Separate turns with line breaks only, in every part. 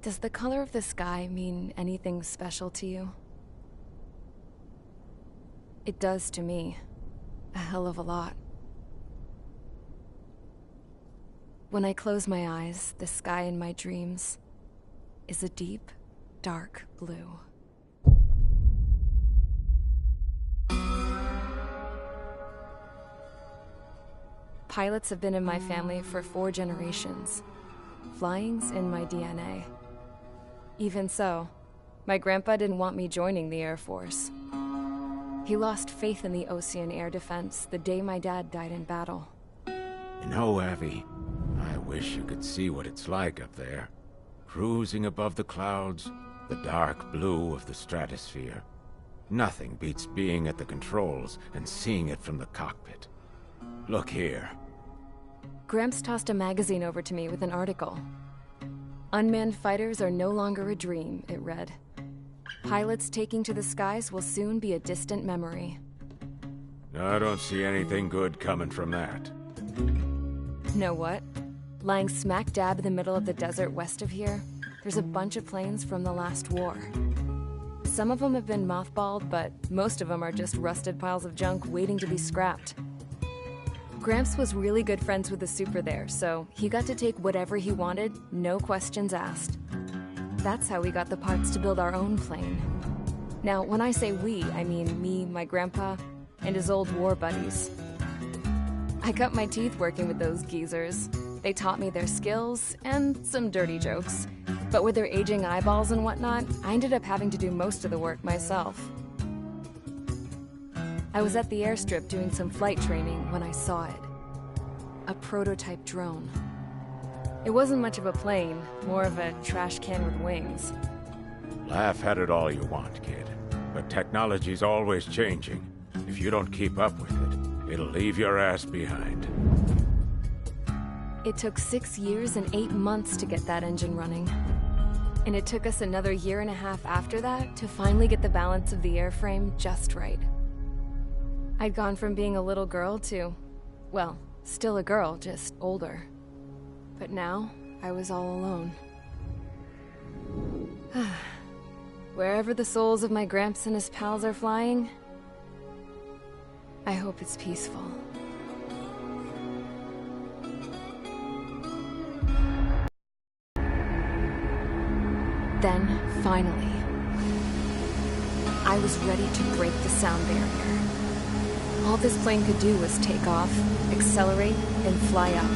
Does the color of the sky mean anything special to you? It does to me. A hell of a lot. When I close my eyes, the sky in my dreams is a deep, dark blue. Pilots have been in my family for 4 generations. Flying's in my DNA. Even so, my grandpa didn't want me joining the Air Force. He lost faith in the Osean Air Defense the day my dad died in battle.
You know, Abby, I wish you could see what it's like up there. Cruising above the clouds, the dark blue of the stratosphere. Nothing beats being at the controls and seeing it from the cockpit. Look here.
Gramps tossed a magazine over to me with an article. Unmanned fighters are no longer a dream, it read. Pilots taking to the skies will soon be a distant memory.
I don't see anything good coming from that.
Know what? Lying smack dab in the middle of the desert west of here, there's a bunch of planes from the last war. Some of them have been mothballed, but most of them are just rusted piles of junk waiting to be scrapped. Gramps was really good friends with the super there, so he got to take whatever he wanted, no questions asked. That's how we got the parts to build our own plane. Now, when I say we, I mean me, my grandpa, and his old war buddies. I cut my teeth working with those geezers. They taught me their skills, and some dirty jokes. But with their aging eyeballs and whatnot, I ended up having to do most of the work myself. I was at the airstrip doing some flight training when I saw it. A prototype drone. It wasn't much of a plane, more of a trash can with wings.
Laugh at it all you want, kid. But technology's always changing. If you don't keep up with it, it'll leave your ass behind.
It took 6 years and 8 months to get that engine running. And it took us another 1.5 years after that to finally get the balance of the airframe just right. I'd gone from being a little girl to, well, still a girl, just older. But now, I was all alone. Wherever the souls of my Gramps and his pals are flying, I hope it's peaceful. Then, finally, I was ready to break the sound barrier. All this plane could do was take off, accelerate, and fly up.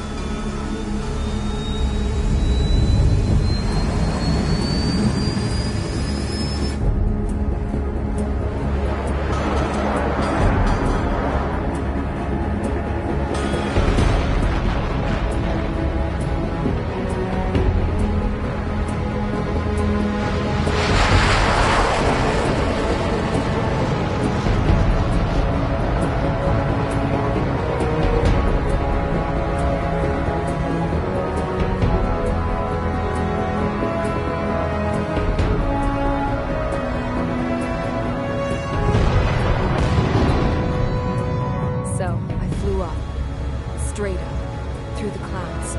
Straight up, through the clouds,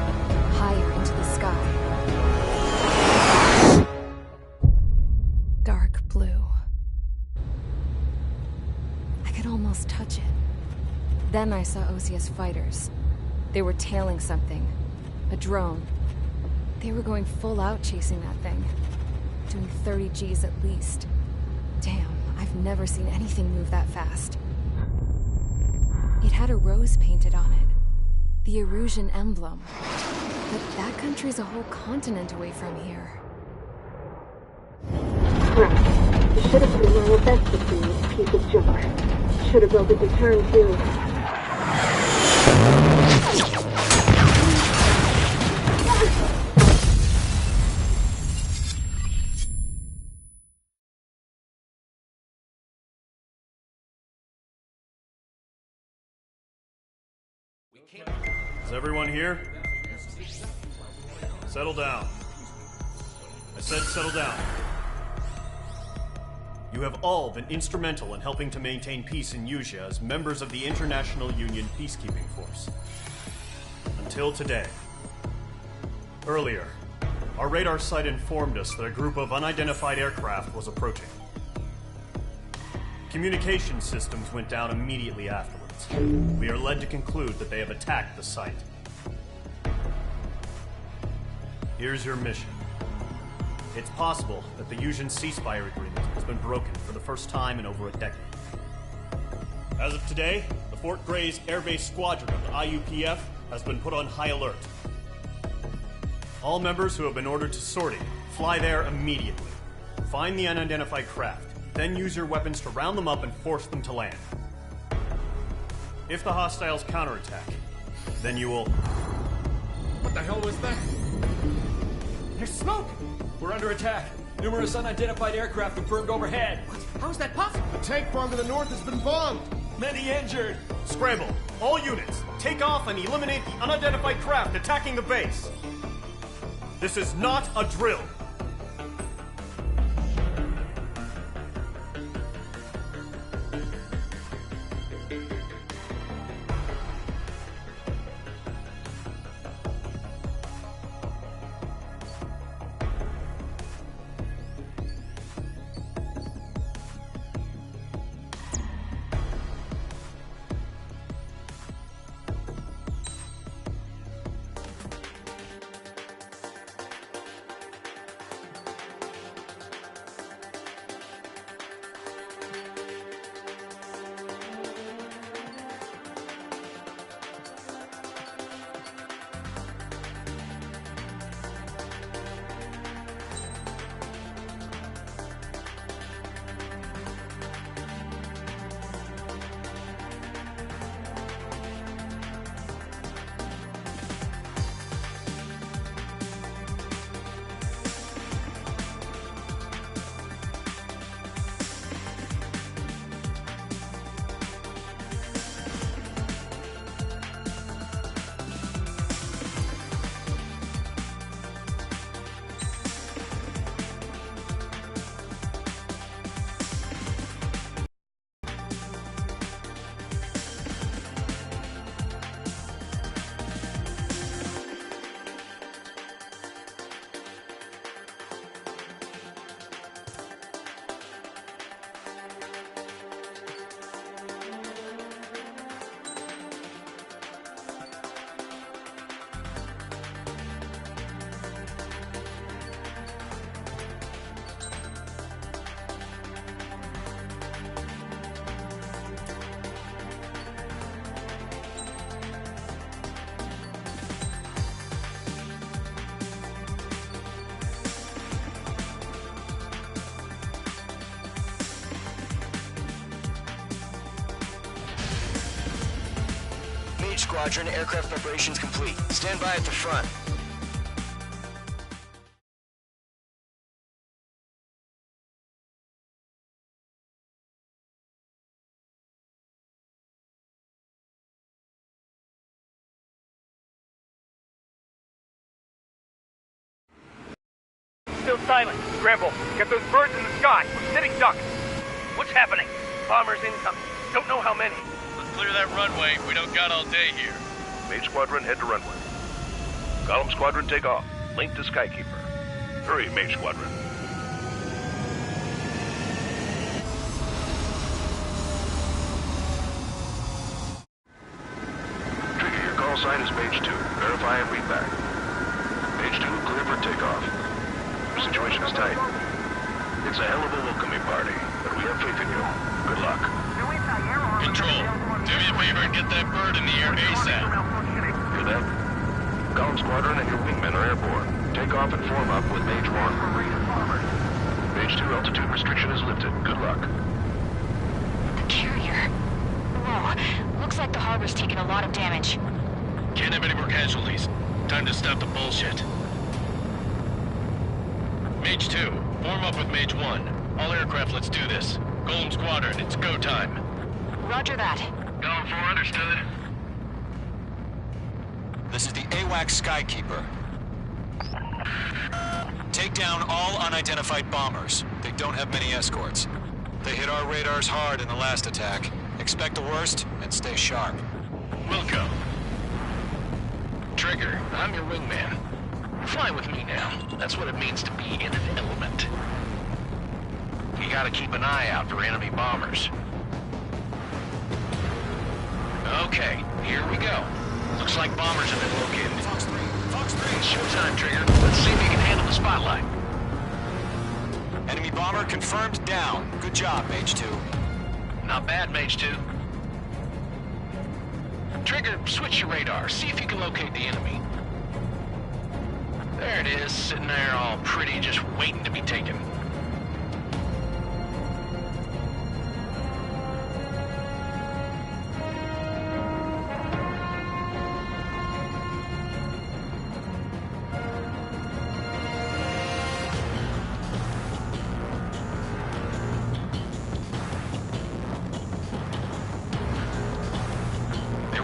higher into the sky. Dark blue. I could almost touch it. Then I saw Osea's fighters. They were tailing something. A drone. They were going full out chasing that thing. Doing 30 Gs at least. Damn, I've never seen anything move that fast. It had a rose painted on it. The Erusian emblem. But that country's a whole continent away from here.
Right. You should have put in your best to see this piece of junk. Should have built a return too.
Is everyone here? Settle down. said settle down. You have all been instrumental in helping to maintain peace in Yuzha as members of the International Union Peacekeeping Force. Until today. Earlier, our radar site informed us that a group of unidentified aircraft was approaching. Communication systems went down immediately afterwards. We are led to conclude that they have attacked the site. Here's your mission. It's possible that the Yuzhan ceasefire agreement has been broken for the first time in over a decade. As of today, the Fort Grays Air Base Squadron of the IUPF has been put on high alert. All members who have been ordered to sortie, fly there immediately. Find the unidentified craft, then use your weapons to round them up and force them to land. If the hostiles counterattack, then you will...
What the hell was that? There's smoke! We're under attack. Numerous unidentified aircraft confirmed overhead. How is that possible?
The tank farm to the north has been bombed.
Many injured.
Scramble! All units, take off and eliminate the unidentified craft attacking the base. This is not a drill.
Squadron, aircraft preparations complete. Stand by at the front.
Still silent. Scramble. Get those birds in the sky. We're sitting ducks. What's happening? Bombers incoming. Don't know how many.
Clear that runway. We don't got all day here.
Mage Squadron, head to runway. Column Squadron, take off. Link to Skykeeper. Hurry, Mage Squadron. Trigger, your call sign is Mage 2. Verify and read back. Mage 2, clear for takeoff. Your situation is tight. It's a hell of a welcoming party, but we have faith in you. Good luck.
Control, do me a favor and get that bird in the air ASAP.
Hear that? Column Squadron and your wingmen are airborne. Take off and form up with Mage 1. Mage 2, altitude restriction is lifted. Good luck.
The carrier. Whoa, looks like the harbor's taken a lot of damage.
Can't have any more casualties. Time to stop the bullshit. Mage 2, form up with Mage 1. All aircraft, let's do this. Golem Squadron, it's go time.
Roger that.
Going for, understood.
This is the AWACS Skykeeper.
Take down all unidentified bombers. They don't have many escorts. They hit our radars hard in the last attack. Expect the worst and stay sharp.
Wilco. Trigger, I'm your wingman. Fly with me now. That's what it means to be in an element. You gotta keep an eye out for enemy bombers. Okay, here we go. Looks like bombers have been located.
Fox 3! Fox 3!
It's showtime, Trigger. Let's see if you can handle the spotlight.
Enemy bomber confirmed down. Good job, Mage 2.
Not bad, Mage 2. Trigger, switch your radar. See if you can locate the enemy. There it is, sitting there all pretty, just waiting to be taken.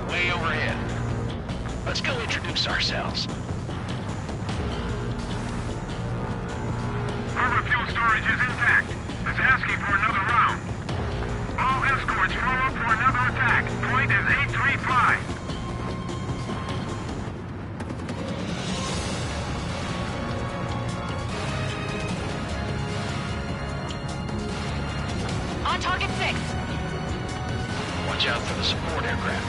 Way overhead. Let's go introduce ourselves.
Our fuel storage is intact. It's asking for another round. All escorts follow up for another attack. Point is 835.
On target 6.
Watch out for the support aircraft.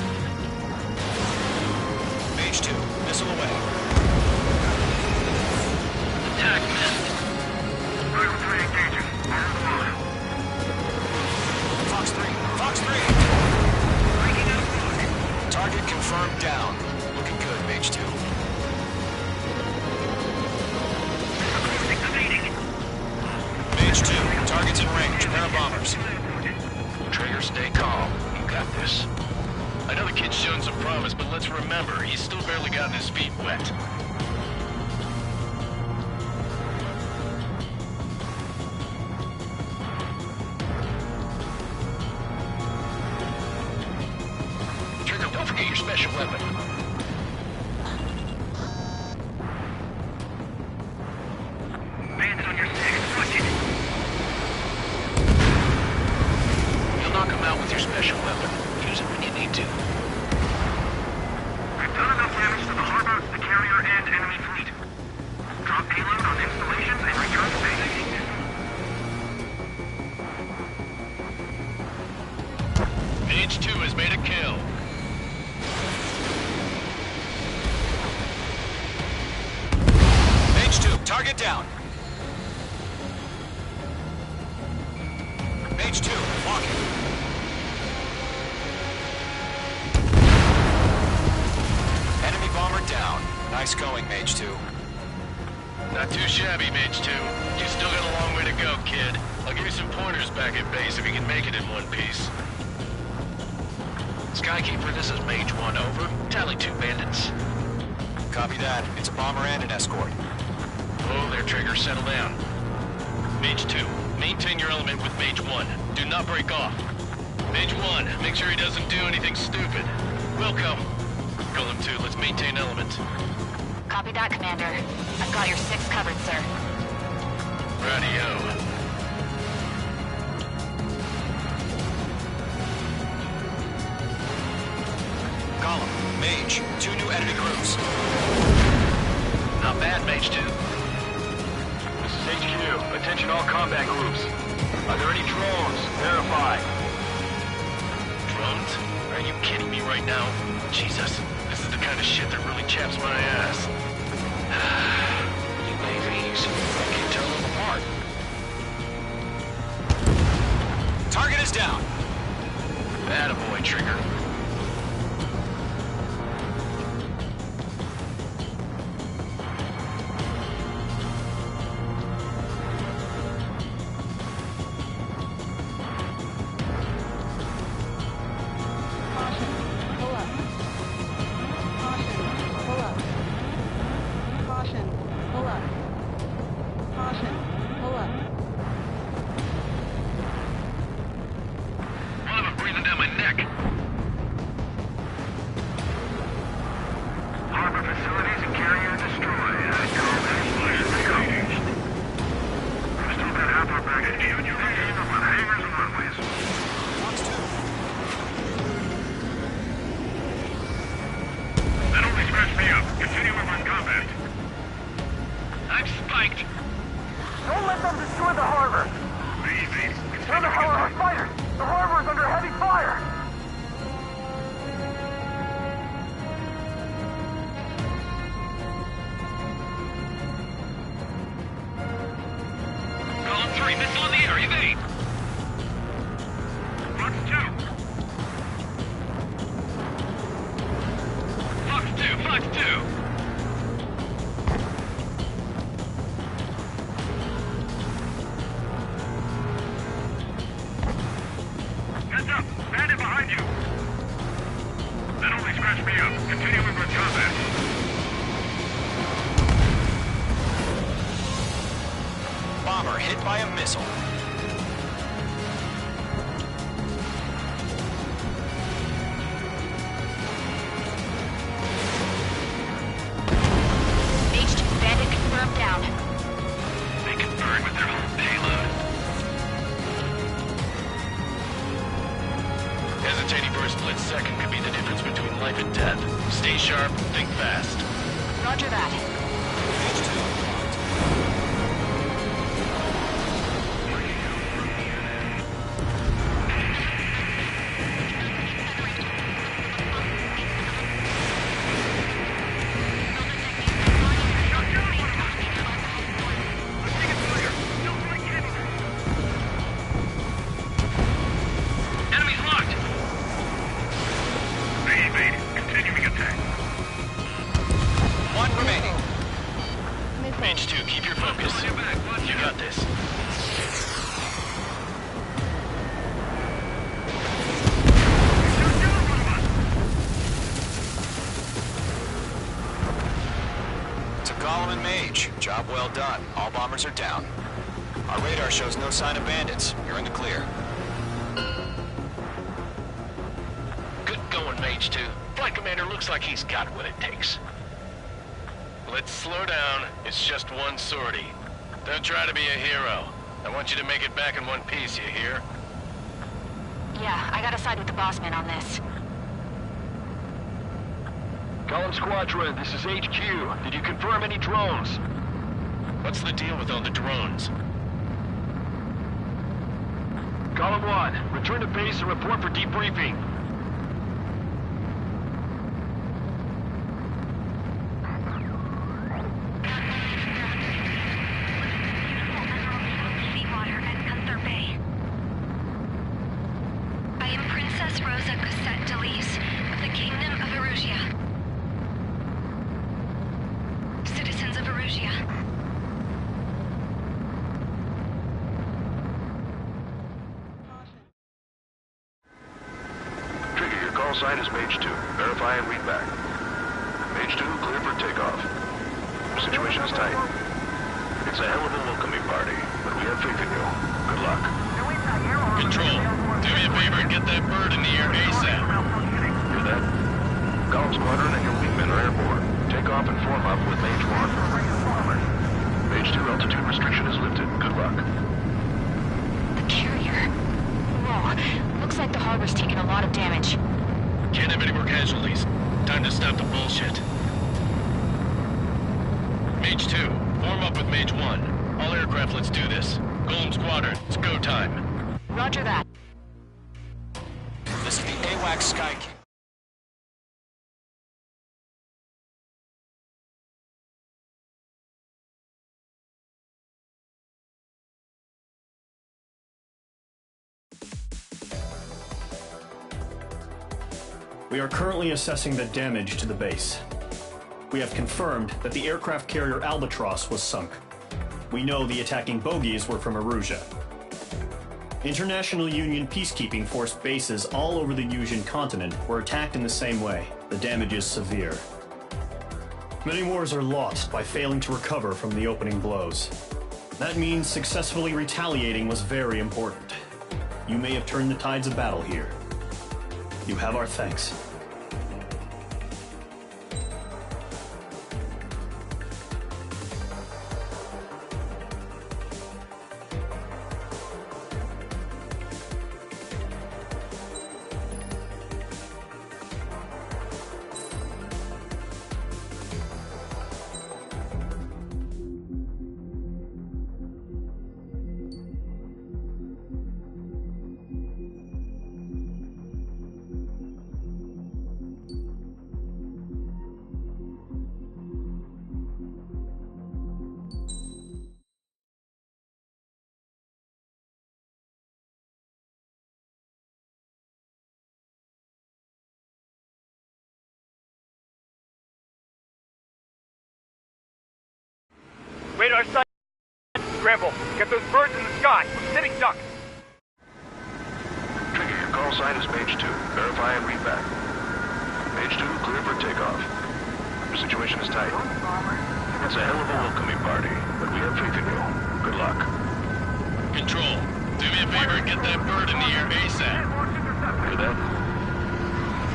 Mage 2, missile away.
Attack missed.
Rifle 3 engaging. On the line.
Fox 3! Fox 3!
Breaking out of
Target confirmed down. Looking good, Mage 2. Mage 2, target's in range. Pair of bombers.
Trigger, stay calm. You got this. I know the kid's shown some promise, but let's remember, he's still barely gotten his feet wet. Trigger, don't forget your special weapon.
Bandit on your 6. Watch it.
You'll knock him out with your special weapon. Use it when you need to.
We've done enough damage to the harbor, the carrier, and enemy fleet. Drop payload on installations and return to base.
Mage 2 has made a kill.
Mage 2, target down. Mage 2, walking. Enemy bomber down. Nice going, Mage 2.
Not too shabby, Mage 2. You still got a long way to go, kid. I'll give you some pointers back at base if you can make it in one piece. Skykeeper, this is Mage 1, over. Tally 2 bandits.
Copy that. It's a bomber and an escort.
Oh, there, Trigger, settle down. Mage 2, maintain your element with Mage 1. Do not break off. Mage 1, make sure he doesn't do anything stupid. Wilco. Golem 2, let's maintain element.
Copy that, Commander. I've got your 6 covered, sir.
Radio.
Column, Mage, 2 new enemy groups.
Not bad, Mage 2.
This is HQ. Attention all combat groups. Are there any drones? Verify.
Drones? Are you kidding me right now? Jesus, this is the kind of shit that really chaps my ass. UAVs, I can tell them apart.
Target is down.
Attaboy, Trigger.
Caution. Pull up. Caution.
I'm spiked.
Don't let them destroy the harbor.
Easy.
Where the hell are our fighters? The harbor is under heavy fire.
Column 3, missile in the air, evade! Fox 2! Fox 2, Fox 2! Heads up! Bandit behind you! That only scratched me up. Continuing with combat.
Bomber hit by a missile.
H2 Bandit confirmed down.
They can burn with their whole payload.
Hesitating for a split second could be the difference between life and death. Stay sharp, think fast.
Roger that.
Enemies locked! They evaded. Continuing attack.
One remaining.
Mage 2, keep your focus. You got this.
To Gollum and Mage. Job well done. All bombers are down. Our radar shows no sign of bandits. You're in the clear.
Good going, Mage 2. Flight Commander looks like he's got what it takes. Let's slow down. It's just one sortie. Don't try to be a hero. I want you to make it back in one piece, you hear?
Yeah, I gotta side with the boss man on this.
Column Squadron, this is HQ. Did you confirm any drones?
What's the deal with all the drones?
Column 1, return to base and report for debriefing.
Seawater at Gunther Bay. I am Princess Rosa Cosette Delise of the Kingdom of Erusia. Citizens of Erusia.
Trigger, your call sign is Mage 2. Verify and read back. Mage 2, clear for takeoff. Situation is tight. It's a hell of a welcoming party, but we have faith in you. Good luck.
Control, do me a favor and get that bird in the air ASAP.
Hear that? Column Squadron and your wingmen are airborne. Take off and form up with Mage 1. Mage 2, altitude restriction is lifted. Good luck.
The carrier. Whoa, looks like the harbor's taking a lot of damage.
Can't have any more casualties. Time to stop the bullshit. Mage 2, form up with Mage 1. All aircraft, let's do this. Golem Squadron, it's go time.
Roger that.
This is the AWACS Sky King.
We are currently assessing the damage to the base. We have confirmed that the aircraft carrier Albatross was sunk. We know the attacking bogies were from Erusia. International Union peacekeeping force bases all over the Yusian continent were attacked in the same way. The damage is severe. Many wars are lost by failing to recover from the opening blows. That means successfully retaliating was very important. You may have turned the tides of battle here. You have our thanks.
our sight. Scramble. Get those birds in the sky. We're sitting ducks.
Trigger, your call sign is Mage 2. Verify and read back. Mage 2, clear for takeoff. Your situation is tight. It's a hell of a welcoming party, but we have faith in you. Good luck.
Control, do me a favor and get that bird in the air ASAP.
Hear that?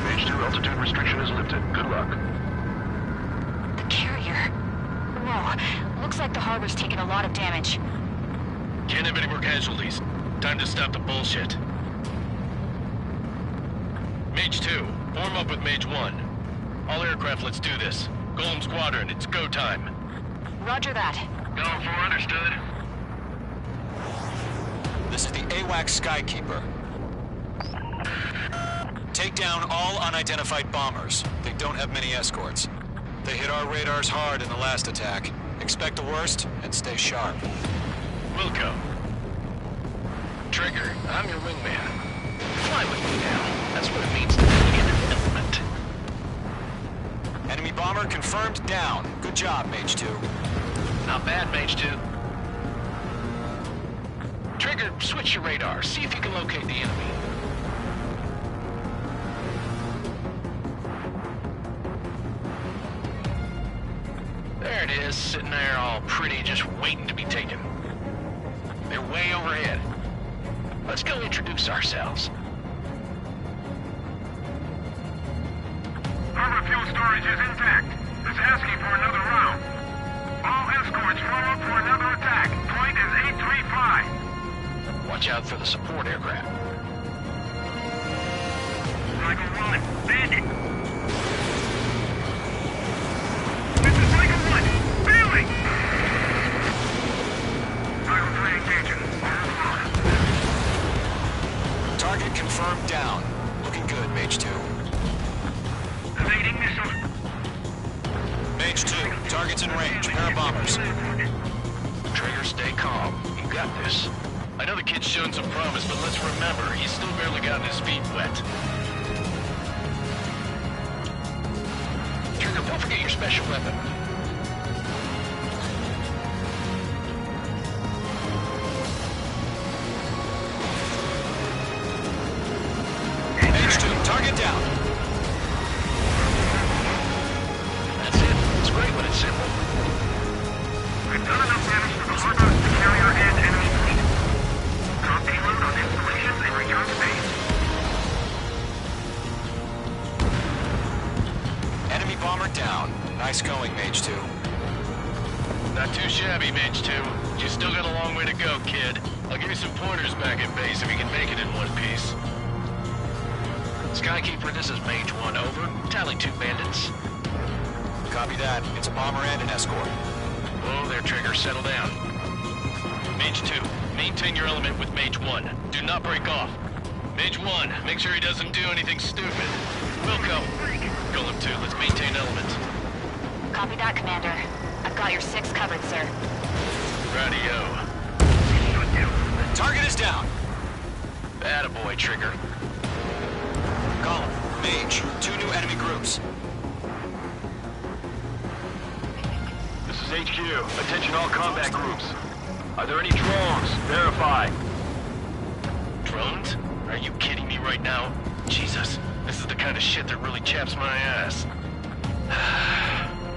Mage 2, altitude restriction is lifted. Good luck.
The carrier. Whoa, looks like the harbor's taken a lot of damage.
Can't have any more casualties. Time to stop the bullshit. Mage 2, form up with Mage 1. All aircraft, let's do this. Golem Squadron, it's go time.
Roger that.
Going for understood.
This is the AWACS Skykeeper. Take down all unidentified bombers. They don't have many escorts. They hit our radars hard in the last attack. Expect the worst and stay sharp.
Wilco. Trigger, I'm your wingman. Fly with me now. That's what it means to be in an element.
Enemy bomber confirmed down. Good job, Mage 2.
Not bad, Mage 2. Trigger, switch your radar. See if you can locate the enemy. There it is, sitting there all pretty, just waiting to be taken. They're way overhead. Let's go introduce ourselves.
Harbor fuel storage is intact. It's asking for another round. All escorts form up for another attack. Point is 835.
Watch out for the support aircraft.
Michael 1, bandit. This is Michael 1, failing. Michael 3 engaging.
Target confirmed down. Looking good, Mage 2.
Evading missile.
Mage 2, target's in range. Pair of bombers.
Trigger, stay calm. You got this. I know the kid's shown some promise, but let's remember, he's still barely gotten his feet wet. Trigger, don't forget your special weapon.
Mage 2, target down.
That's it. It's great when it's simple.
We've done enough damage to the harbor, the carrier, and enemy fleet. Drop payload on installations and return to base.
Enemy bomber down. Nice going, Mage 2.
Not too shabby, Mage 2. You still got a long way to go, kid. I'll give you some pointers back at base if you can make it in one piece. Skykeeper, this is Mage 1, over. Tally 2 bandits.
Copy that. It's a bomber and an escort.
Whoa there, Trigger. Settle down. Mage 2, maintain your element with Mage 1. Do not break off. Mage 1, make sure he doesn't do anything stupid. Wilco. Golem 2, let's maintain element.
Copy that, Commander. I've got your 6 covered, sir.
Radio.
Target is down.
Attaboy, Trigger.
Column, Mage, 2 new enemy groups.
This is HQ. Attention all combat groups. Are there any drones? Verify.
Drones? Are you kidding me right now? Jesus, this is the kind of shit that really chaps my ass.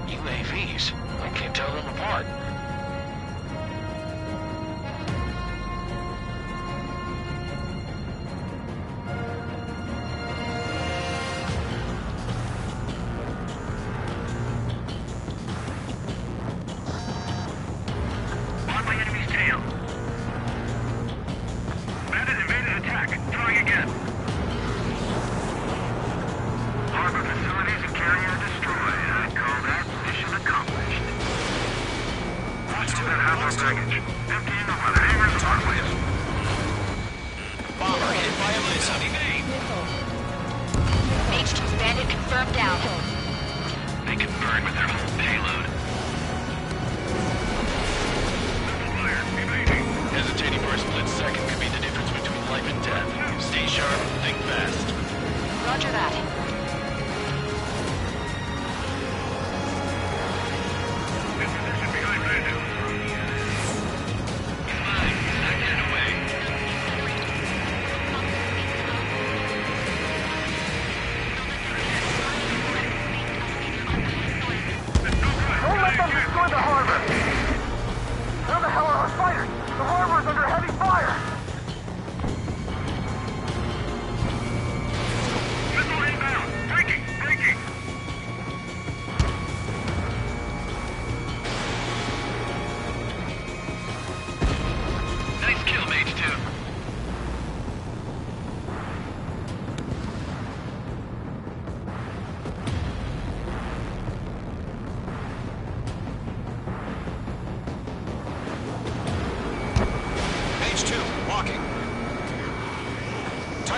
UAVs? I can't tell them apart.
On my enemy's tail. Bandit invaded attack. Trying again. Harbor facilities and carrier destroyed. I'd call that mission accomplished. Watch to that half our baggage. Emptying of the hangars of our place.
Bomber hit by a missile.
Mage 2's bandit confirmed down.
They can burn with their whole payload. Hesitating for a split second could be the difference between life and death. Stay sharp, think fast.
Roger that.
In position behind Bandit.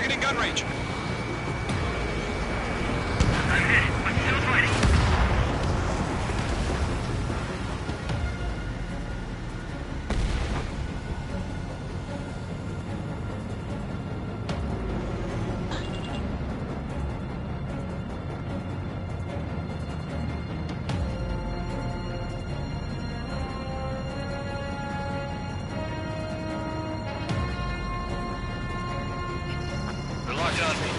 Targeting gun range.
I'm hit, but still fighting.
They're locked on me.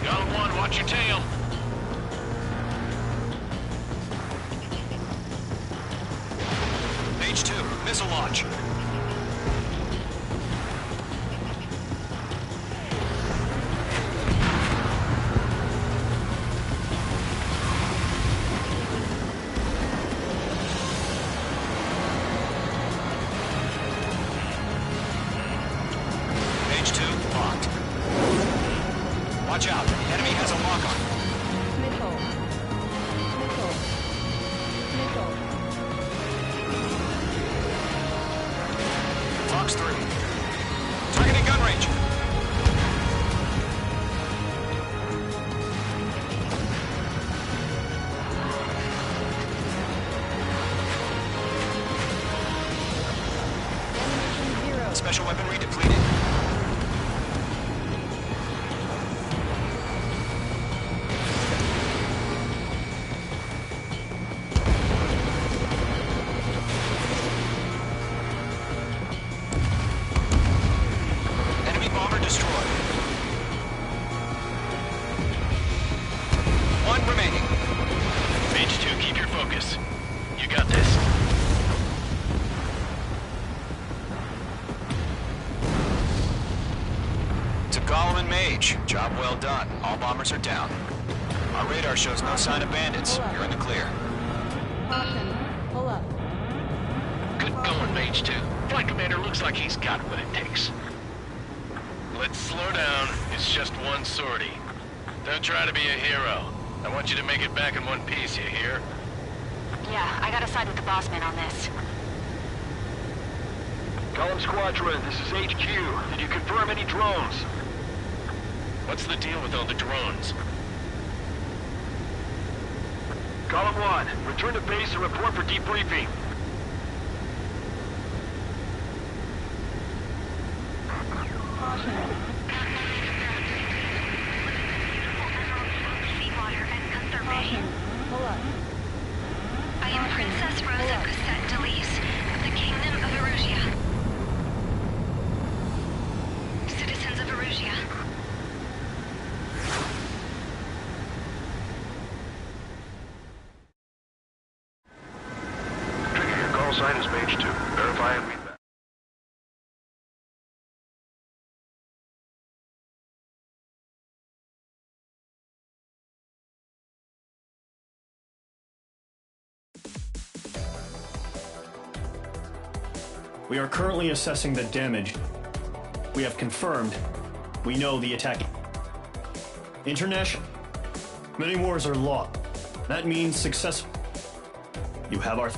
Golem 1, watch your tail.
Mage 2, missile launch. Mage 2, locked. Watch out, enemy has a lock on.
Missile. Missile. Missile.
Fox 3. Targeting gun range.
Animation 0.
Special weaponry depleted. Enemy bomber destroyed. One remaining.
Mage 2, keep your focus. You got this.
To Golem and Mage, job well done. All bombers are down. Our radar shows no sign of bandits. You're in the clear.
Caution. Pull up.
Good going, Mage 2. Flight Commander looks like he's got what it takes. Let's slow down. It's just one sortie. Don't try to be a hero. I want you to make it back in one piece, you hear?
Yeah, I gotta side with the boss man on this.
Column Squadron, this is HQ. Did you confirm any drones?
What's the deal with all the drones?
Column 1, return to base and report for debriefing.
Seawater and Gunther Bay.
Pull up.
I am Princess Rosa Cassette Delise of the Kingdom of Erusia. Citizens of Erusia.
Trigger, your call sign is Mage 2. Verify and read back.
We are currently assessing the damage. We have confirmed we know the attack. International. Many wars are lost. That means successful. You have our...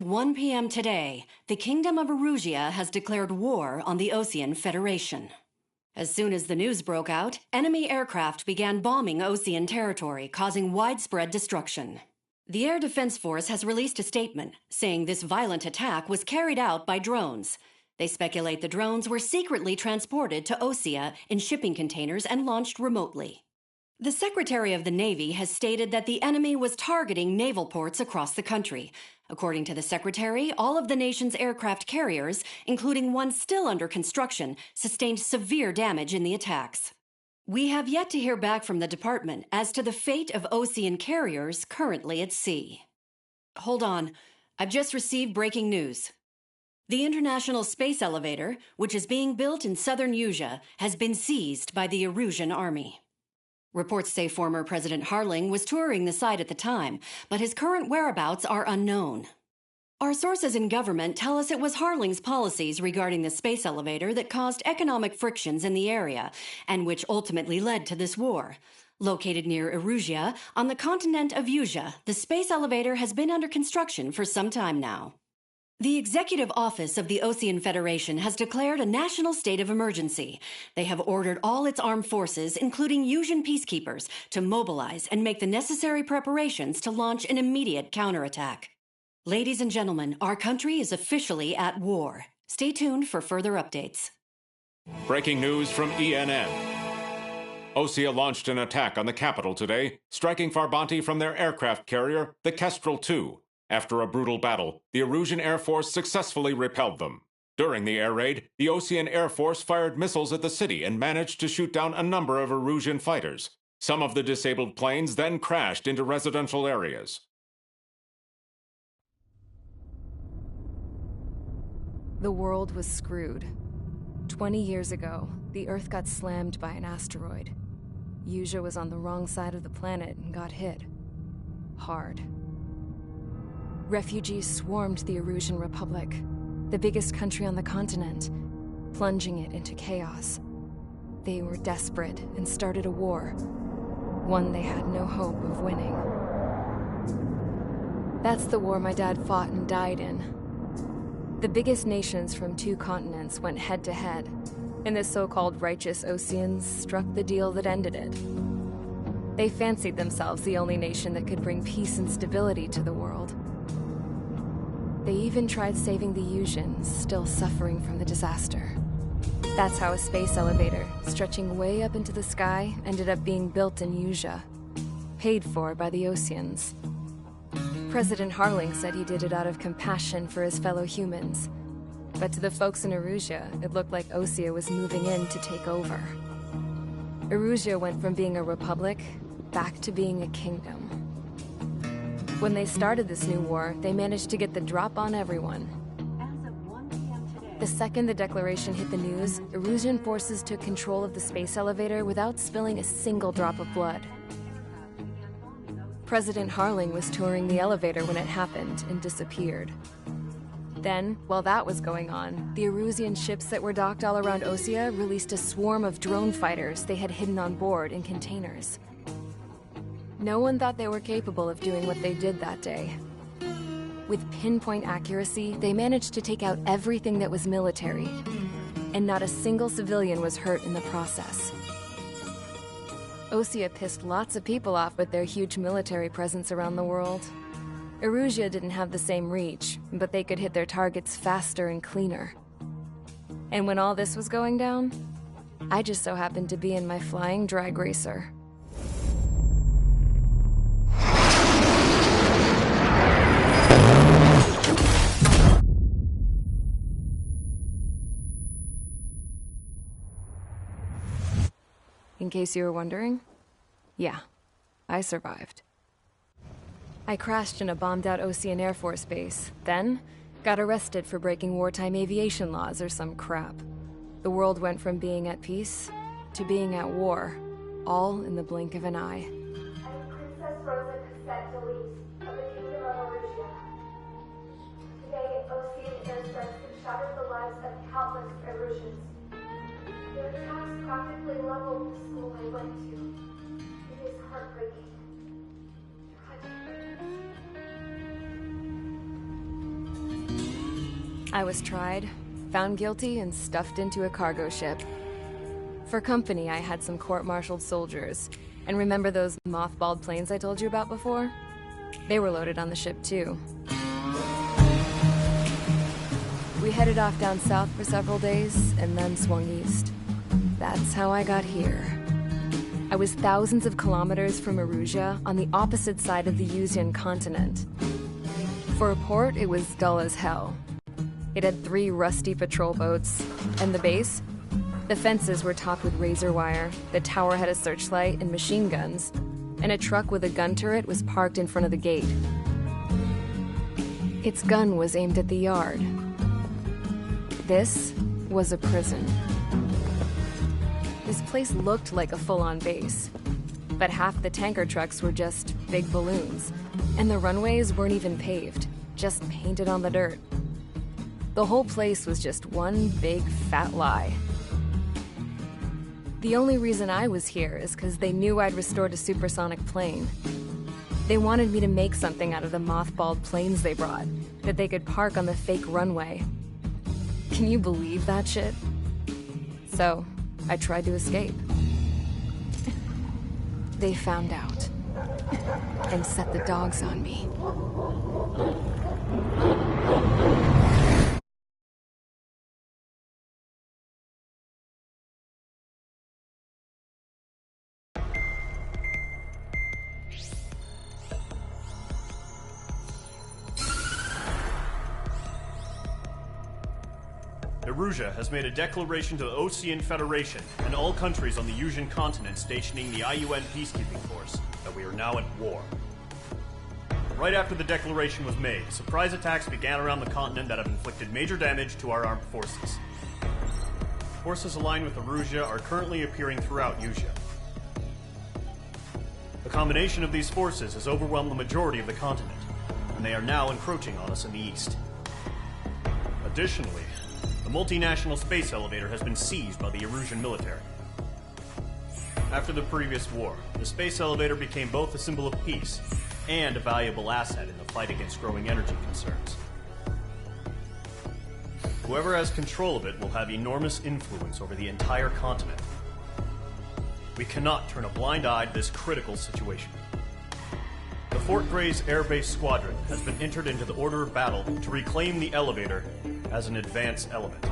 "1 p.m. today, the Kingdom of Erusia has declared war on the Osean Federation. As soon as the news broke out, enemy aircraft began bombing Osean territory, causing widespread destruction. The Air Defense Force has released a statement saying this violent attack was carried out by drones. They speculate the drones were secretly transported to Osea in shipping containers and launched remotely. The Secretary of the Navy has stated that the enemy was targeting naval ports across the country. According to the Secretary, all of the nation's aircraft carriers, including one still under construction, sustained severe damage in the attacks. We have yet to hear back from the department as to the fate of Osean carriers currently at sea. Hold on. I've just received breaking news. The International Space Elevator, which is being built in southern Usea, has been seized by the Erusian army. Reports say former President Harling was touring the site at the time, but his current whereabouts are unknown. Our sources in government tell us it was Harling's policies regarding the space elevator that caused economic frictions in the area, and which ultimately led to this war. Located near Erusea, on the continent of Usea, the space elevator has been under construction for some time now. The Executive Office of the Osean Federation has declared a national state of emergency. They have ordered all its armed forces, including Usian peacekeepers, to mobilize and make the necessary preparations to launch an immediate counterattack. Ladies and gentlemen, our country is officially at war. Stay tuned for further updates.
Breaking news from ENN. Osea launched an attack on the capital today, striking Farbanti from their aircraft carrier, the Kestrel II. After a brutal battle, the Erusian Air Force successfully repelled them. During the air raid, the Osean Air Force fired missiles at the city and managed to shoot down a number of Erusian fighters. Some of the disabled planes then crashed into residential areas.
The world was screwed. 20 years ago, the Earth got slammed by an asteroid. Usea was on the wrong side of the planet and got hit. Hard. Refugees swarmed the Erusian Republic, the biggest country on the continent, plunging it into chaos. They were desperate and started a war, one they had no hope of winning. That's the war my dad fought and died in. The biggest nations from 2 continents went head-to-head, and the so-called righteous Oseans struck the deal that ended it. They fancied themselves the only nation that could bring peace and stability to the world. They even tried saving the Usians, still suffering from the disaster. That's how a space elevator, stretching way up into the sky, ended up being built in Usea, paid for by the Oseans. President Harling said he did it out of compassion for his fellow humans, but to the folks in Erusea, it looked like Osea was moving in to take over. Erusea went from being a republic back to being a kingdom. When they started this new war, they managed to get the drop on everyone. The second the declaration hit the news, Erusian forces took control of the space elevator without spilling a single drop of blood. President Harling was touring the elevator when it happened and disappeared. Then, while that was going on, the Erusian ships that were docked all around Osea released a swarm of drone fighters they had hidden on board in containers. No one thought they were capable of doing what they did that day. With pinpoint accuracy, they managed to take out everything that was military, and not a single civilian was hurt in the process. Osea pissed lots of people off with their huge military presence around the world. Erusea didn't have the same reach, but they could hit their targets faster and cleaner. And when all this was going down, I just so happened to be in my flying drag racer. In case you were wondering, yeah, I survived. I crashed in a bombed-out Osean Air Force base, then got arrested for breaking wartime aviation laws or some crap. The world went from being at peace to being at war, all in the blink of an eye.
I am Princess Rosa Cassette Delise of the Kingdom of Erusea. Today, Osean airstrikes have shattered the lives of countless Erusians. Their attacks practically leveled the school I went to. It is heartbreaking.
I was tried, found guilty, and stuffed into a cargo ship. For company, I had some court-martialed soldiers. And remember those mothballed planes I told you about before? They were loaded on the ship, too. We headed off down south for several days, and then swung east. That's how I got here. I was thousands of kilometers from Erusea, on the opposite side of the Usian continent. For a port, it was dull as hell. It had 3 rusty patrol boats, and the base? The fences were topped with razor wire, the tower had a searchlight and machine guns, and a truck with a gun turret was parked in front of the gate. Its gun was aimed at the yard. This was a prison. This place looked like a full-on base, but half the tanker trucks were just big balloons, and the runways weren't even paved, just painted on the dirt. The whole place was just one big fat lie. The only reason I was here is because they knew I'd restored a supersonic plane. They wanted me to make something out of the mothballed planes they brought, that they could park on the fake runway. Can you believe that shit? So, I tried to escape. They found out, and set the dogs on me.
Erusea has made a declaration to the Osean Federation and all countries on the Yusian continent stationing the IUN peacekeeping force that we are now at war. Right after the declaration was made, surprise attacks began around the continent that have inflicted major damage to our armed forces. Forces aligned with Erusea are currently appearing throughout Yusia. The combination of these forces has overwhelmed the majority of the continent, and they are now encroaching on us in the east. Additionally, the multinational space elevator has been seized by the Erusian military. After the previous war, the space elevator became both a symbol of peace and a valuable asset in the fight against growing energy concerns. Whoever has control of it will have enormous influence over the entire continent. We cannot turn a blind eye to this critical situation. The Fort Gray's Air Base Squadron has been entered into the order of battle to reclaim the elevator as an advance element.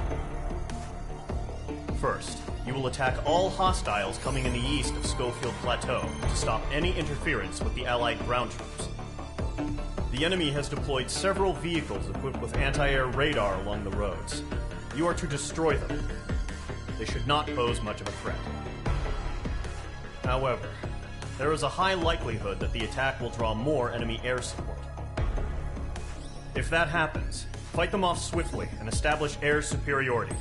First, you will attack all hostiles coming in the east of Schofield Plateau to stop any interference with the Allied ground troops. The enemy has deployed several vehicles equipped with anti-air radar along the roads. You are to destroy them. They should not pose much of a threat. However, there is a high likelihood that the attack will draw more enemy air support. If that happens, fight them off swiftly and establish air superiority.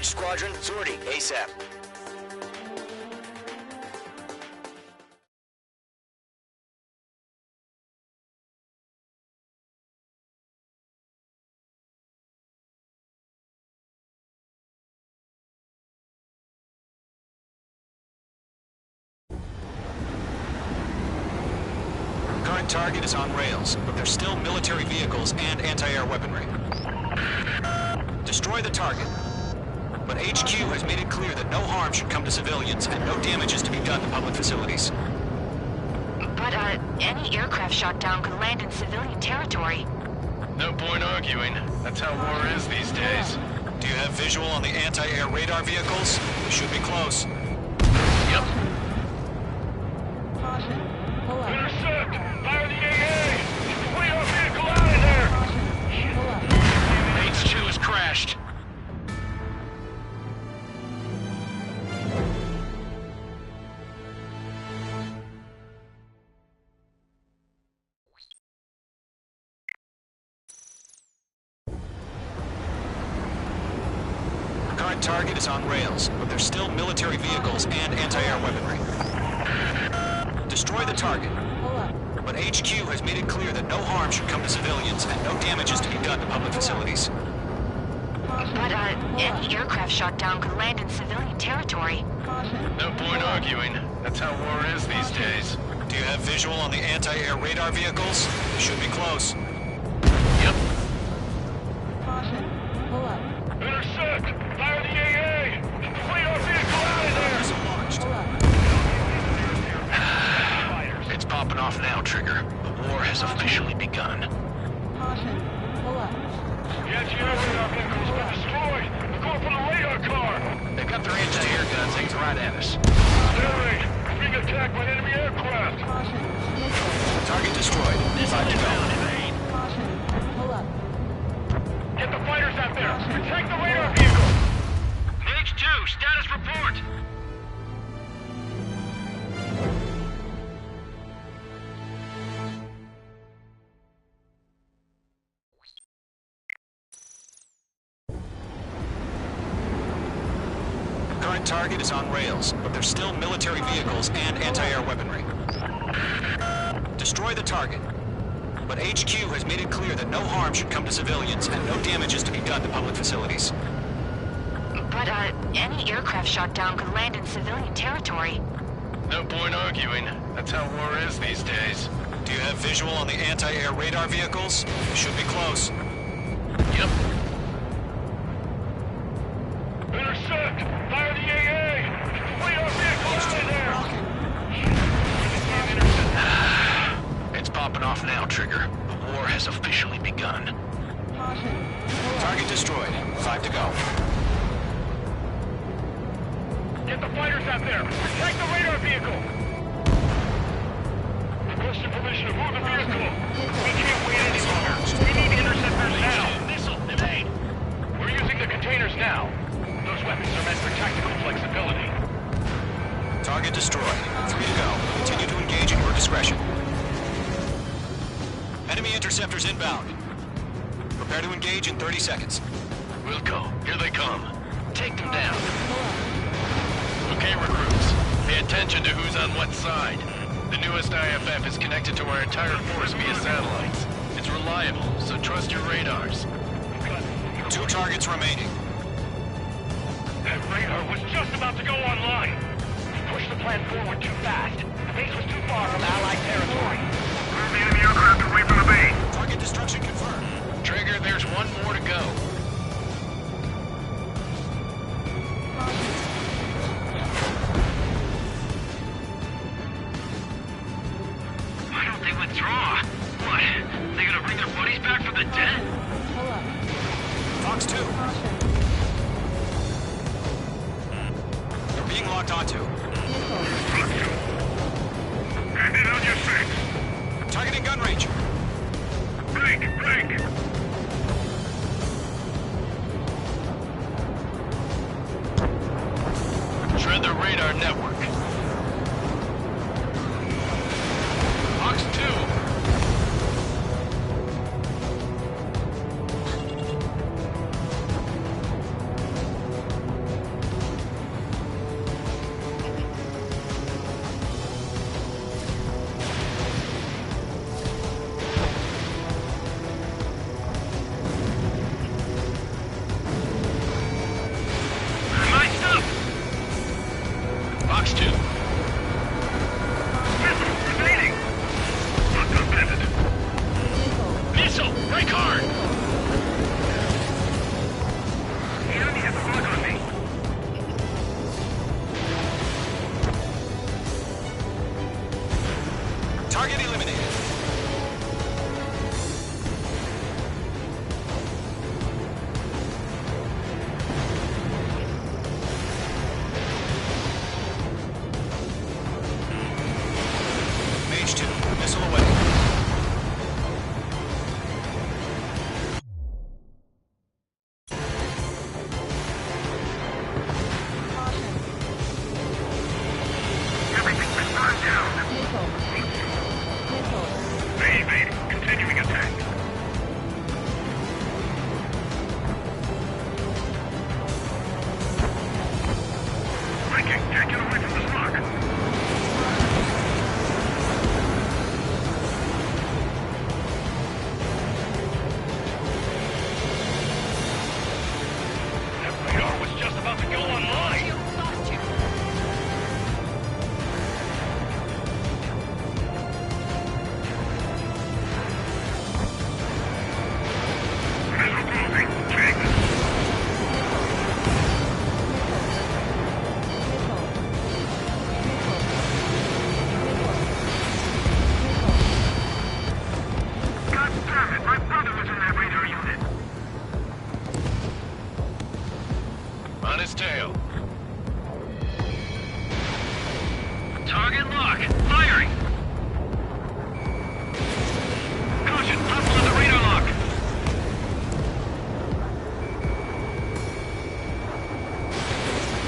Each squadron, sortie ASAP.
Current target is on rails, but there's still military vehicles and anti-air weaponry. Destroy the target. But HQ has made it clear that no harm should come to civilians and no damage is to be done to public facilities.
But, any aircraft shot down could land in civilian territory.
No point arguing. That's how war is these days.
Do you have visual on the anti-air radar vehicles? They should be close.
Yep.
Intercept! Fire the AA! Complete our vehicle out of there!
H2 has crashed.
Current target is on rails, but there's still military vehicles and anti-air weaponry. Destroy the target. But HQ has made it clear that no harm should come to civilians and no damage is to be done to public facilities.
But, any aircraft shot down could land in civilian territory.
No point arguing. That's how war is these days.
Do you have visual on the anti-air radar vehicles? They should be close.
Yep.
Intercept! Fire the AA! Complete our vehicle out of there!
It's popping off now, Trigger. The war has officially begun.
The anti-air radar vehicle's been destroyed! We're going for the radar car!
They've got their anti-air guns aimed right at us.
Sterling, we're being attacked by enemy aircraft!
Target destroyed. 5 to go.
Get the fighters out there! Protect the radar vehicle!
H2, status report!
Current target is on rails, but there's still military vehicles and anti-air weaponry. Destroy the target. But HQ has made it clear that no harm should come to civilians and no damage is to be done to public facilities.
But, any aircraft shot down could land in civilian territory.
No point arguing. That's how war is these days.
Do you have visual on the anti-air radar vehicles? They should be close.
Yep.
Intercept! Fire the AA! Complete our vehicle out of there!
It's popping off now, Trigger. The war has officially begun.
Target destroyed. 5 to go.
Get the fighters out there! Protect the radar vehicle! Requesting permission to move the vehicle! We can't wait any longer! We need interceptors now!
Missile, evade!
We're using the containers now! Those weapons are meant for tactical flexibility.
Target destroyed. 3 to go. Continue to engage at your discretion. Enemy interceptors inbound. Prepare to engage in 30 seconds.
Wilco, here they come. Take them down. Okay, recruits. Pay attention to who's on what side. The newest IFF is connected to our entire force via satellites. It's reliable, so trust your radars.
2 targets remaining.
That radar was just about to go online. We pushed the plan forward too fast. The base was too far from Allied territory.
Move the enemy aircraft away from the base.
Target destruction confirmed.
Trigger, there's one more to go.
Why don't they withdraw? What? They gonna bring their buddies back from the dead?
Fox 2. You're being locked onto.
Hand it on your six.
Targeting gun range.
Break!
Shred the radar network. Fox 2.
Target eliminated. Mage 2, missile away.
Continuing attack. Breaking, can't get away from this lock. That radar was just about to go online.
On his tail.
Target lock. Firing. Caution, hostile on the radar lock.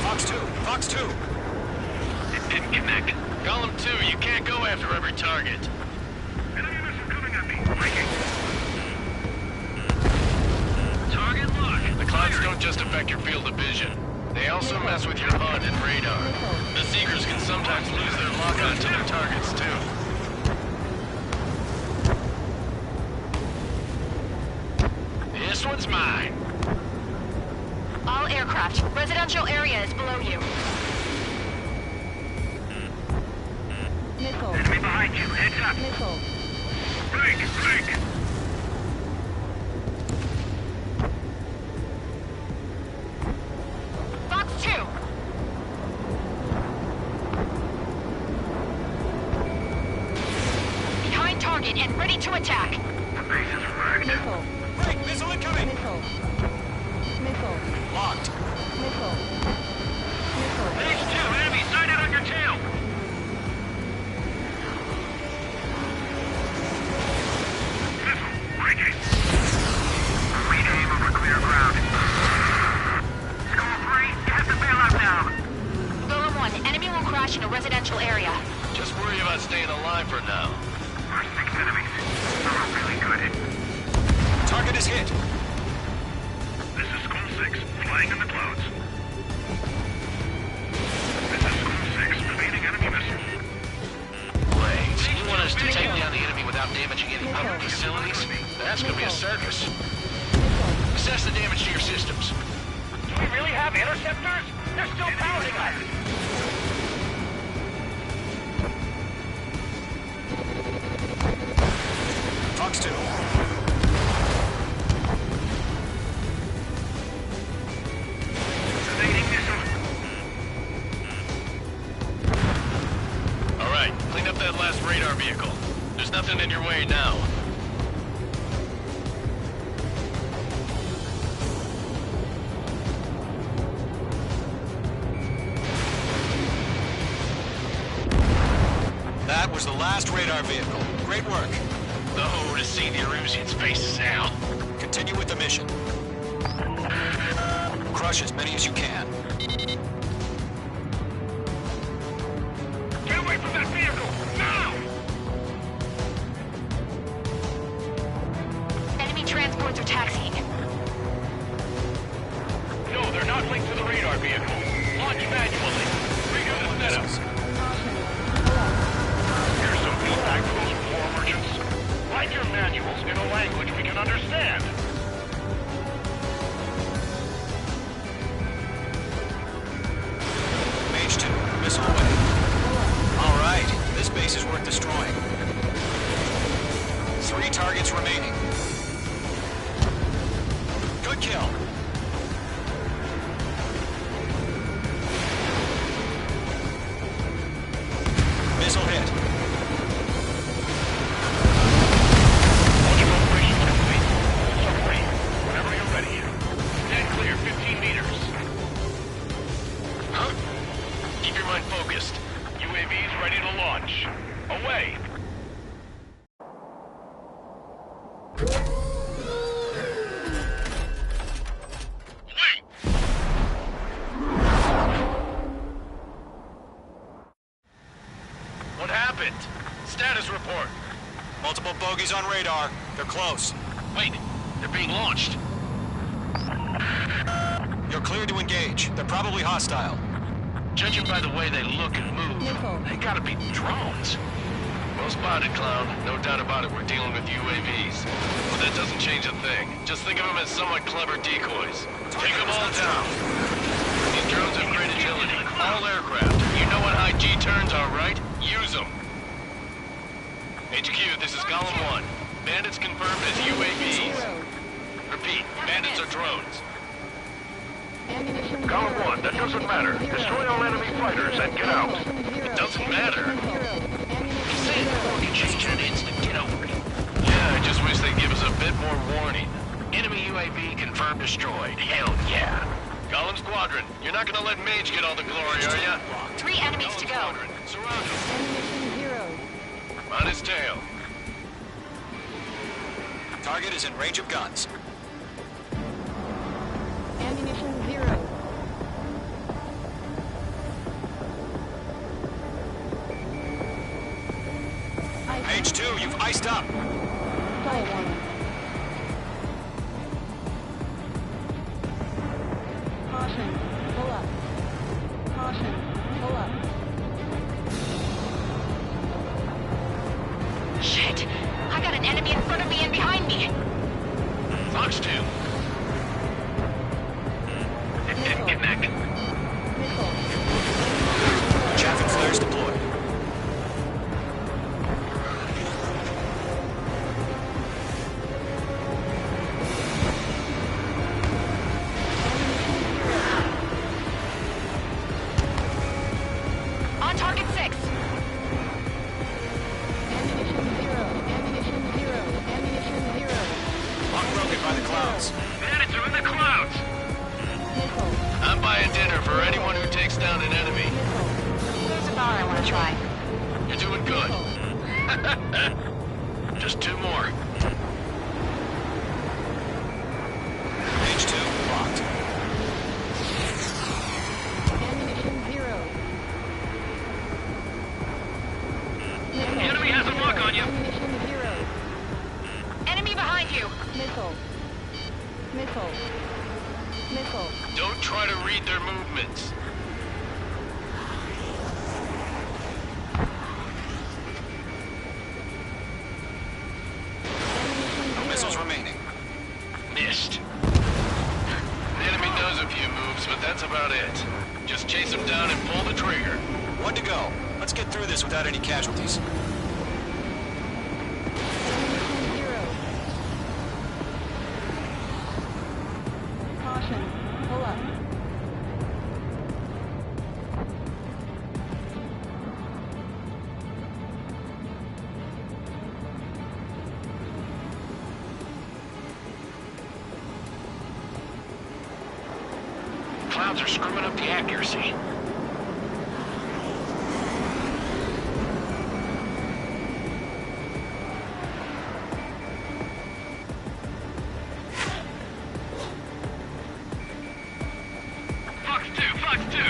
Fox 2, Fox 2.
It didn't connect.
Column 2, you can't go after every target.
Enemy missile coming at me. Breaking. Target lock.
The clouds don't just affect your field of vision. They also mess with your HUD and radar. The Seekers can sometimes lose their lock-on to their targets, too. This one's mine.
All aircraft. Residential area is below you.
Enemy behind you. Heads up. Break, break.
Fox 2. Behind target and ready to attack.
The base is wrecked.
Break, missile incoming. Locked.
Phase 2, enemy sighted on your tail. Missile, breaking. Rename over clear ground. Skull 3, you have to bail out now.
Golem 1, enemy will crash in a residential area.
Just worry about staying alive for now.
First 6 enemies. Some are really good.
Target is hit.
This is Skull 6, flying in the clouds. This is Skull 6, remaining enemy missile.
Wait, you want us to take down the enemy without damaging any public facilities? That's gonna be a circus. Assess the damage to your systems.
Do we really have interceptors? They're still pounding us.
Fox 2.
Evading missile.
All right, clean up that last radar vehicle. There's nothing in your way now.
That was the last radar vehicle. Great work.
Oh, to see the Erusians' faces now.
Continue with the mission. Crush as many as you can.
Get away from that vehicle! Now!
Enemy transports are taxiing.
No, they're not linked to the radar vehicle. Launch manually. Redo the setup. Here's some feedback for those war merchants. Write your manuals in a language we can understand.
Mage 2, missile away. All right, this base is worth destroying. 3 targets remaining. Good kill. Missile hit.
What happened? Status report.
Multiple bogies on radar. They're close.
Wait, they're being launched.
You're cleared to engage. They're probably hostile.
Judging by the way they look and move, they gotta be drones. Well spotted, Clown. No doubt about it, we're dealing with UAVs. But that doesn't change a thing. Just think of them as somewhat clever decoys. Take them all down. These drones have great agility. All aircraft. You know what high G turns are, right? Use them. HQ, this is Column 1. Bandits confirmed as UAVs. Repeat, bandits are drones.
Column 1, that doesn't matter. Destroy all enemy fighters and get out.
It doesn't matter. Say it before you just get an instant get over it. Yeah, I just wish they'd give us a bit more warning. Enemy UAV confirmed destroyed. Hell yeah. Column Squadron, you're not gonna let Mage get all the glory, are ya?
3 enemies to go.
Surround him. On his tail.
Target is in range of guns.
Ammunition 0.
Page 2, you've iced up.
Fire warning. Caution, pull up. Caution, pull up.
Shit! I got an enemy in front of me and behind me!
Fox 2. Connect.
Chaff and flares deployed.
On target 6!
Lock broken by the clouds.
Bandits are in the clouds! I'm buying dinner for anyone who takes down an enemy.
There's a bar I want to try.
You're doing good. Just 2 more.
Page 2, locked.
Ammunition 0.
The enemy has a lock on you.
Ammunition 0.
Enemy behind you!
Missile. Missile. Missile.
Don't try to read their movements.
No missiles remaining.
Missed. The enemy knows a few moves, but that's about it. Just chase them down and pull the trigger.
1 to go. Let's get through this without any casualties.
Caution, pull up.
Clouds are screwing up the accuracy. Fox 2, Fox 2!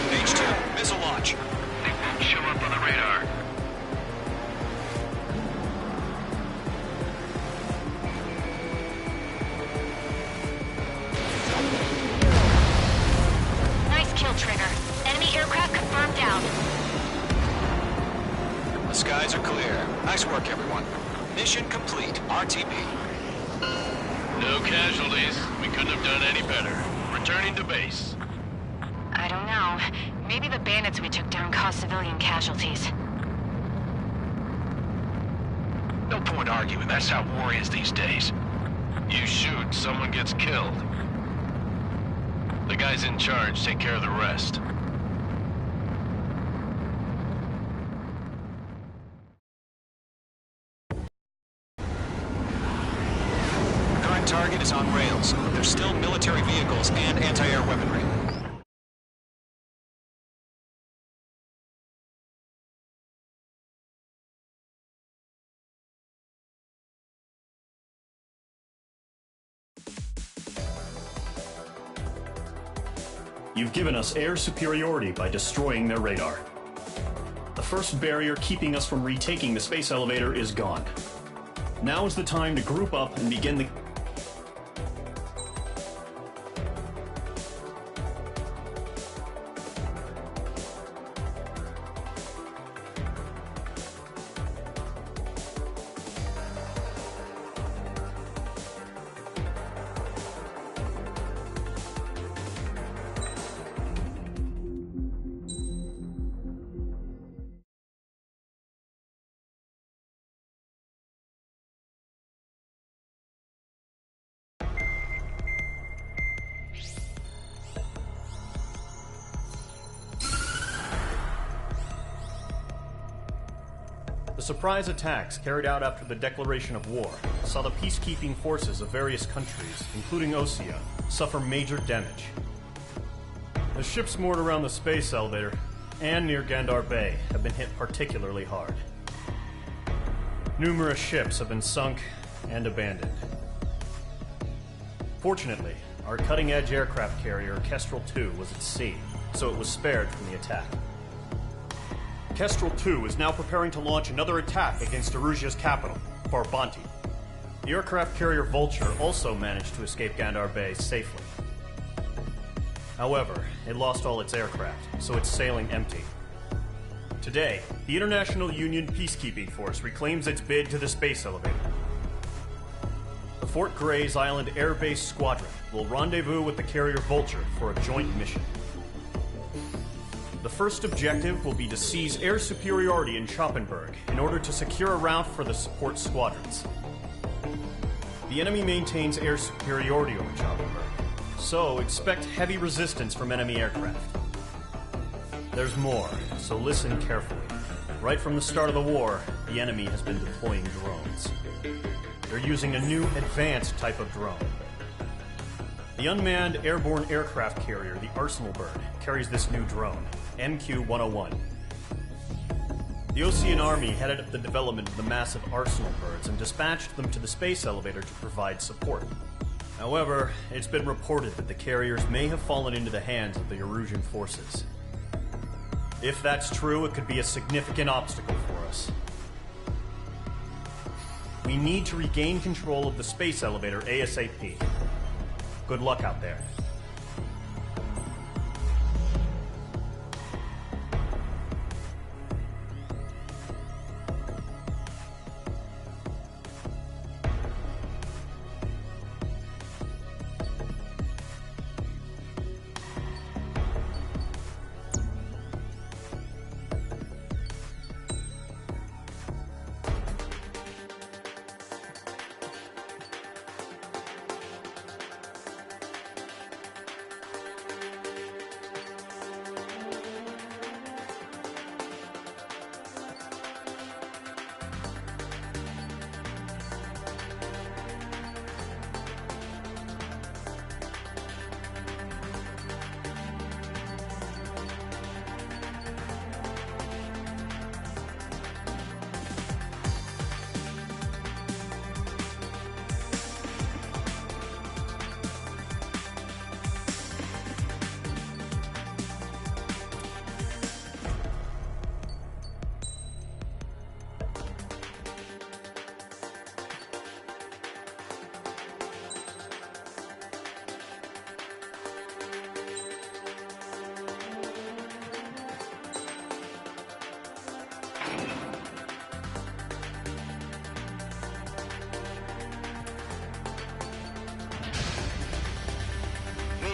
Page 2, missile launch.
They won't show up on the radar.
Nice kill, Trigger. Enemy aircraft confirmed down.
The skies are clear. Nice work, everyone. Mission complete. RTB.
No casualties. We couldn't have done any better. Returning to base.
I don't know. Maybe the bandits we took down caused civilian casualties.
No point arguing. That's how war is these days. You shoot, someone gets killed. The guys in charge take care of the rest.
Current target is on rails. There's still military vehicles and anti-air weaponry.
You've given us air superiority by destroying their radar. The first barrier keeping us from retaking the space elevator is gone. Now is the time to group up and begin the... The surprise attacks carried out after the declaration of war saw the peacekeeping forces of various countries, including Osea, suffer major damage. The ships moored around the space elevator and near Gandar Bay have been hit particularly hard. Numerous ships have been sunk and abandoned. Fortunately, our cutting-edge aircraft carrier Kestrel II was at sea, so it was spared from the attack. Kestrel II is now preparing to launch another attack against Erusia's capital, Farbanti. The aircraft carrier Vulture also managed to escape Gandar Bay safely. However, it lost all its aircraft, so it's sailing empty. Today, the International Union Peacekeeping Force reclaims its bid to the space elevator. The Fort Grays Island Air Base Squadron will rendezvous with the carrier Vulture for a joint mission. The first objective will be to seize air superiority in Schoppenberg in order to secure a route for the support squadrons. The enemy maintains air superiority over Schoppenberg, so expect heavy resistance from enemy aircraft. There's more, so listen carefully. Right from the start of the war, the enemy has been deploying drones. They're using a new advanced type of drone. The unmanned airborne aircraft carrier, the Arsenal Bird, carries this new drone, MQ-101. The Osean Army headed up the development of the massive Arsenal Birds and dispatched them to the space elevator to provide support. However, it's been reported that the carriers may have fallen into the hands of the Erusian forces. If that's true, it could be a significant obstacle for us. We need to regain control of the space elevator ASAP. Good luck out there.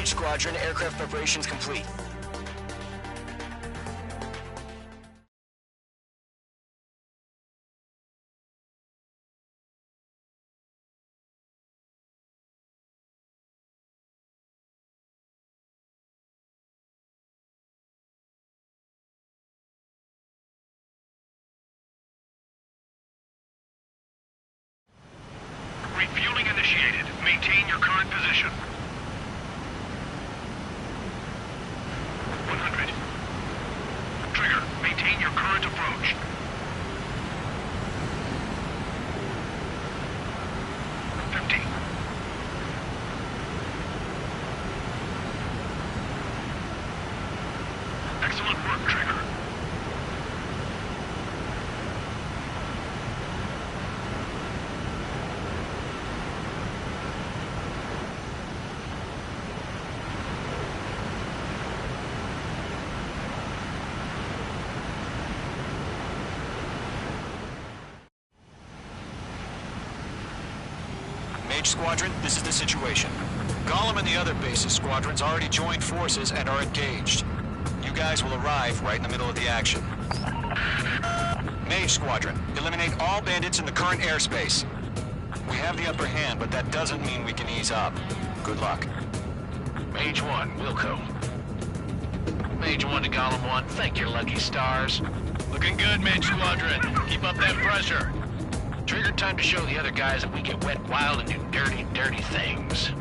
Squadron, aircraft preparations complete.
Refueling initiated. Maintain your current position.
Mage Squadron, this is the situation. Golem and the other bases squadrons already joined forces and are engaged. You guys will arrive right in the middle of the action. Mage Squadron, eliminate all bandits in the current airspace. We have the upper hand, but that doesn't mean we can ease up. Good luck.
Mage 1, Wilco. Mage 1 to Golem 1, thank your lucky stars. Looking good, Mage Squadron. Keep up that pressure. Trigger time to show the other guys that we get wet wild and do dirty, dirty things.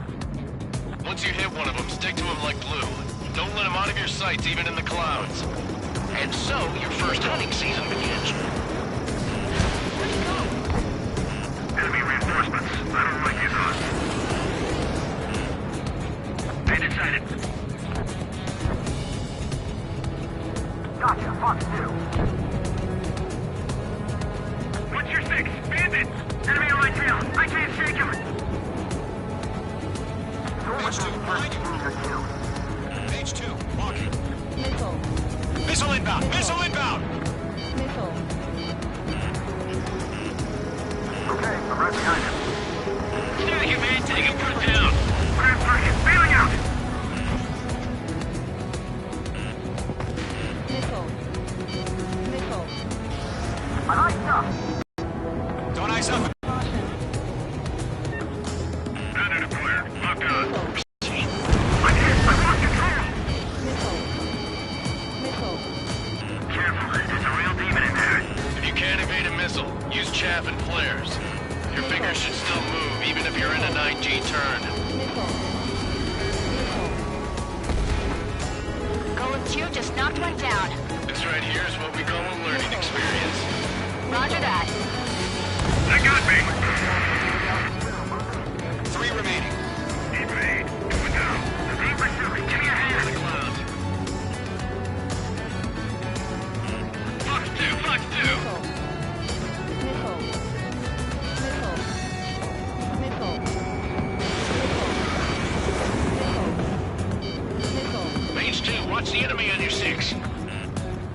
Once you hit one of them, stick to him like glue. Don't let him out of your sights, even in the clouds. And so, your first hunting season begins.
Enemy reinforcements. I don't like these odds. Bandit sighted.
Gotcha, Fox 2.
What's your 6? Bandit! Enemy on my tail. I can't shake him.
Mage 2, behind you. Mage 2, walking.
Missile.
Missile inbound! Missile inbound!
Missile.
Okay, I'm right behind him.
Static him, man. Take him front down.
Bailing out!
Missile. Missile.
I like stuff.
Don't ice up.
Bandit acquired. Locked on.
Missile.
I lost control!
Missile.
Careful, there's a real demon in there.
If you can't evade a missile, use chaff and flares. Your fingers should still move, even if you're in a 9G turn.
Golem 2 just knocked one down.
This right here is what we call a learning experience.
Roger that.
They got me!
3 remaining.
Evade. Going down. Team pursuit. Give me a hand.
Fox 2, Fox 2!
Missile. Missile. Missile. Missile.
Mage 2, watch the enemy on your 6.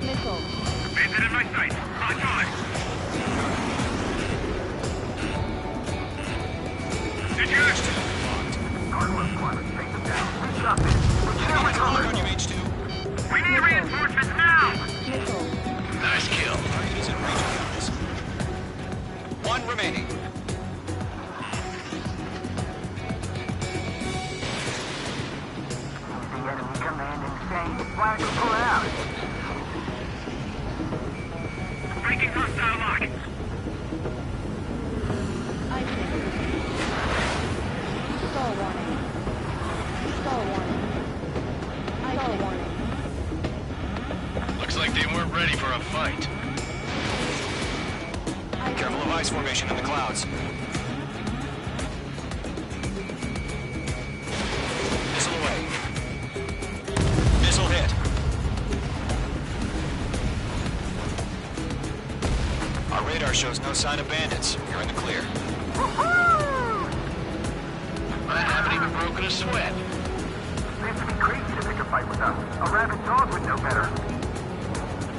Missile.
Bandit in my sight. On time. Detached.
Hardware squadron, take them down. We got this.
Enemy control on you, Mage 2.
We need reinforcements now!
Missile.
Nice kill.
Target is in range of this. 1 remaining.
The enemy command insane. Why don't you pull it out?
Breaking hostile lock.
Icing. Stall warning. Stall warning. Stall warning.
Looks like they weren't ready for a fight.
Careful of ice formation in the clouds. Missile away. Missile hit. Our radar shows no sign of bandits. You're in the clear.
I haven't even broken a sweat.
Seems to be crazy to pick a fight with us. A rabid dog would know better.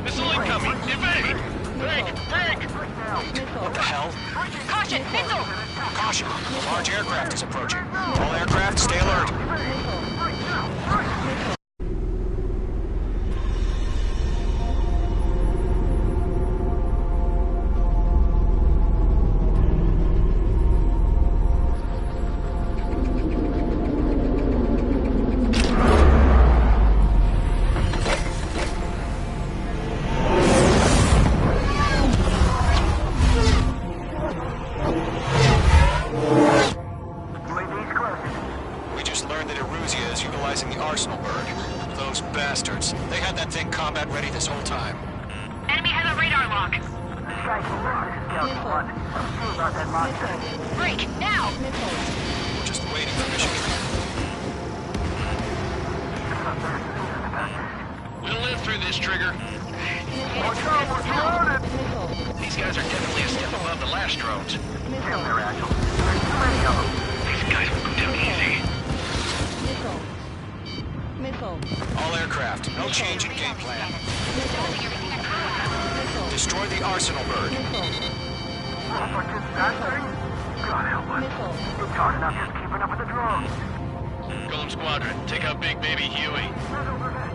Missile incoming! Evade! Break! Break!
What the hell?
Caution! Missile!
Caution! A large aircraft is approaching. All aircraft, stay alert. We just learned that Eruzia is utilizing the Arsenal bird. Those bastards. They had that thing combat ready this whole time.
Enemy has a radar lock. Break! Now!
We're just waiting for mission.
We'll live through this, Trigger.
Watch out, we're surrounded!
These guys are definitely a step above the last drones.
Damn, they're agile. There's too many of them.
These guys will go down easy.
Missile. Missile.
All aircraft, no change in game plan.
Missile.
Destroy the Arsenal bird.
Missile.
What's that thing? God help us.
Missile.
It's hard enough just keeping up with the drones.
Golem Squadron, take out Big Baby Huey.
Right overhead.